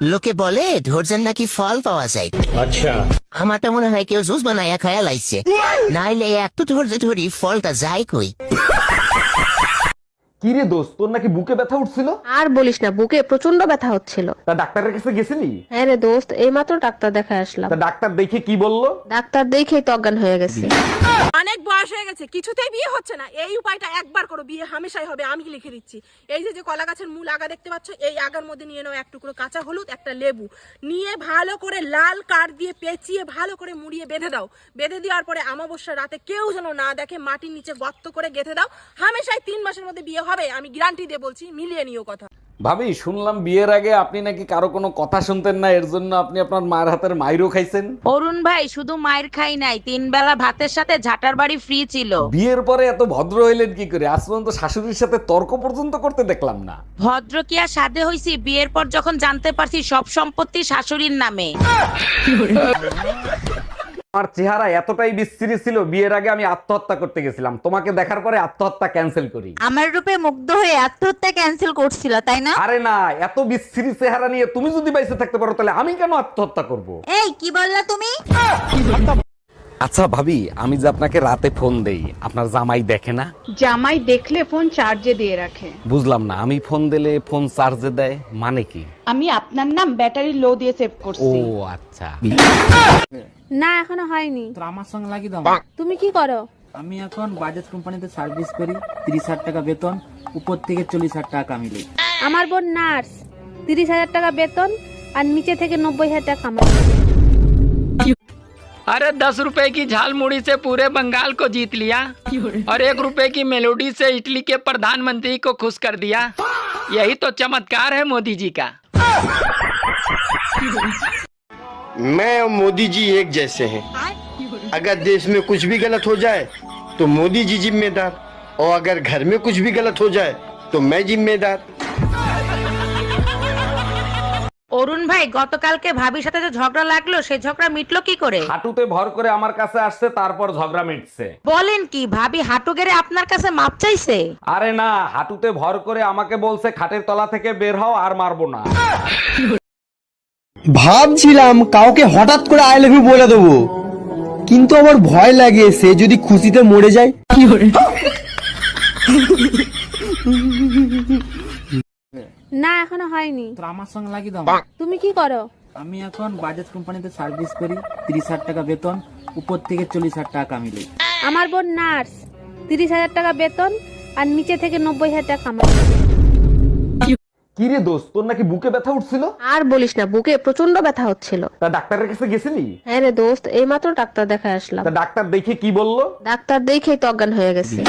লোকে বলে ধৈর্যের নাকি ফল পাওয়া যায়। আচ্ছা, আমারটা মনে হয় কেউ জুস বানাইয়া খায়া লাইছে, নাইলে এত ধৈর্য ধরি ফলটা যায় কই। কি রে দোস্ত, তোর নাকি বুকে ব্যথা উঠছিল? আর বলিস না, বুকে প্রচন্ড ব্যথা হচ্ছিল। তা ডাক্তারের কাছে গেছিলি? হ্যাঁ রে দোস্ত, এইমাত্র ডাক্তার দেখায় আসলাম। তা ডাক্তার দেখে কি বললো? ডাক্তার দেখেই তো অজ্ঞান হয়ে গেছে। অনেক বয়স হয়ে গেছে, কিছুতেই বিয়ে হচ্ছে না। এই উপায়টা একবার করো, বিয়ে হামেশাই হবে। আমি লিখে দিচ্ছি। এই যে কলা গাছের মূল আগা দেখতে পাচ্ছ, এই আগার মধ্যে নিয়ে নাও এক টুকরো কাঁচা হলুদ, একটা লেবু নিয়ে ভালো করে লাল কাঠ দিয়ে পেঁচিয়ে ভালো করে মুড়িয়ে বেঁধে দাও। বেঁধে দেওয়ার পরে অমাবস্যা রাতে কেউ যেন না দেখে মাটির নিচে গর্ত করে গেঁথে দাও। হামেশাই 3 মাসের মধ্যে বিয়ে হবে, আমি গ্যারান্টি দিয়ে বলছি। মিলিয়ে নিও কথা। ভাবি, শুনলাম বিয়ের আগে আপনি নাকি কারো কোনো কথা শুনতেন না, এর জন্য আপনি আপনার মায়ের হাতের মাইরও খাইছেন। অরুণ ভাই, শুধু মায়ের খাই নাই, 3 বেলা ভাতের সাথে ঝাটার বাড়ি ফ্রি ছিল। বিয়ের পরে এত ভদ্র হইলেন কি করে? আজ পর্যন্ত শাশুড়ির সাথে তর্ক পর্যন্ত করতে দেখলাম না। ভদ্র কি আর সাধে হইছি? বিয়ের পর যখন জানতে পারছি সব সম্পত্তি শাশুড়ির নামে। আমার চেহারা এতটাই বিশ্রী ছিল, বিয়ের আগে আমি আত্মহত্যা করতে গেছিলাম। তোমাকে দেখার পরে আত্মহত্যা ক্যান্সেল করি। আমার রূপে মুগ্ধ হয়ে আত্মহত্যা ক্যান্সেল করছিল, তাই না? আরে না, এত বিশ্রী চেহারা নিয়ে তুমি যদি বাইসে থাকতে পারো তাহলে আমি কেন আত্মহত্যা করব? এই কি বললা তুমি? আচ্ছা ভাবি, আমি যে আপনাকে রাতে ফোন দেই, আপনার জামাই দেখে না? জামাই দেখলে ফোন চার্জে দিয়ে রাখে। বুঝলাম না, আমি ফোন দিলে ফোন চার্জে দেয় মানে কি? আমি আপনার নাম ব্যাটারি লো দিয়ে সেভ ও করছি। আচ্ছা। না, এখনো হয়নি। তো আমার সঙ্গে লাগিয়ে দাও। তুমি কি করো? আমি এখন বাজাজ কোম্পানিতে সার্ভিস করি, 30,000 টাকা বেতন, উপর থেকে 40,000 টাকা কামিয়ে। আমার বোন নার্স, 30,000 টাকা বেতন আর নিচে থেকে 90,000 টাকা কামাই। अरे 10 रुपए की झाल मुड़ी से पूरे बंगाल को जीत लिया और 1 रुपए की मेलोडी से इटली के प्रधानमंत्री को खुश कर दिया। यही तो चमत्कार है मोदी जी का। मैं और मोदी जी एक जैसे हैं। अगर देश में कुछ भी गलत हो जाए तो मोदी जी जिम्मेदार, और अगर घर में कुछ भी गलत हो जाए तो मैं जिम्मेदार। অরুণ ভাই, গতকালকে ভাবির সাথে যে ঝগড়া লাগলো, সেই ঝগড়া মিটলো কি করে? হাঁটুতে ভর করে আমার কাছে আসছে, তারপর ঝগড়া মিটছে। বলেন কি, ভাবি হাঁটু গেড়ে আপনার কাছে মাপ চাইছে? আরে না, হাঁটুতে ভর করে আমাকে বলছে খাটের তলা থেকে বের হও, আর মারবো না। ভাবছিলাম কাউকে হঠাৎ করে আই লাভ ইউ বলে দেবো, কিন্তু আমার ভয় লাগে সে যদি খুশিতে মরে যায়। না, এখনো হয়নি। তো আমার সঙ্গে লাগিয়ে দাও। তুমি কি করো? আমি এখন বাজাজ কোম্পানিতে সার্ভিস করি, 30,000 টাকা বেতন, উপর থেকে 40,000 টাকা কামিয়ে। আমার বোন নার্স, 30,000 টাকা বেতন আর নিচে থেকে 90,000 টাকা কামাই। কি রে দোস্ত, তোর নাকি বুকে ব্যথা উঠছিল? আর বলিস না, বুকে প্রচন্ড ব্যথা হচ্ছিল। তা ডাক্তারের কাছে গেছিলি? হ্যাঁ রে দোস্ত, এইমাত্র ডাক্তার দেখায় আসলাম। তা ডাক্তার দেখে কি বললো? ডাক্তার দেখেই তো অজ্ঞান হয়ে গেছে।